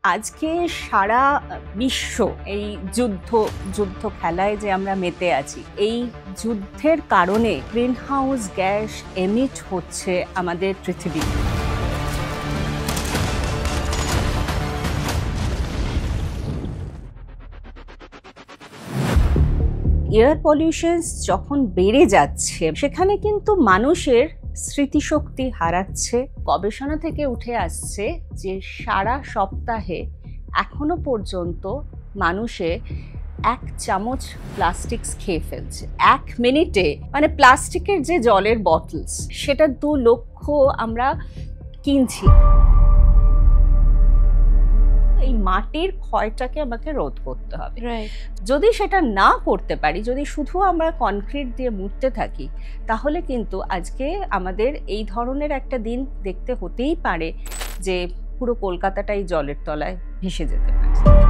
আজকে সারা বিশ্ব এই যুদ্ধ খেলায় যে আমরা মেতে আছি, এই যুদ্ধের কারণে গ্রিনহাউস গ্যাস এমিট হচ্ছে আমাদের পৃথিবী। এয়ার পলিউশন যখন বেড়ে যাচ্ছে, সেখানে কিন্তু মানুষের স্মৃতিশক্তি হারাচ্ছে। গবেষণা থেকে উঠে আসছে যে সারা সপ্তাহে এখনো পর্যন্ত মানুষে 1 চামচ প্লাস্টিক্স খেয়ে ফেলছে। 1 মিনিটে মানে প্লাস্টিকের যে জলের বটলস, সেটা 2 লক্ষ আমরা কিনছি। এই মাটির ক্ষয়টাকে আমাকে রোধ করতে হবে। যদি সেটা না করতে পারি, যদি শুধু আমরা কনক্রিট দিয়ে মুড়তে থাকি, তাহলে কিন্তু আজকে আমাদের এই ধরনের একটা দিন দেখতে হতেই পারে যে পুরো কলকাতাটাই জলের তলায় ভেসে যেতে পারে।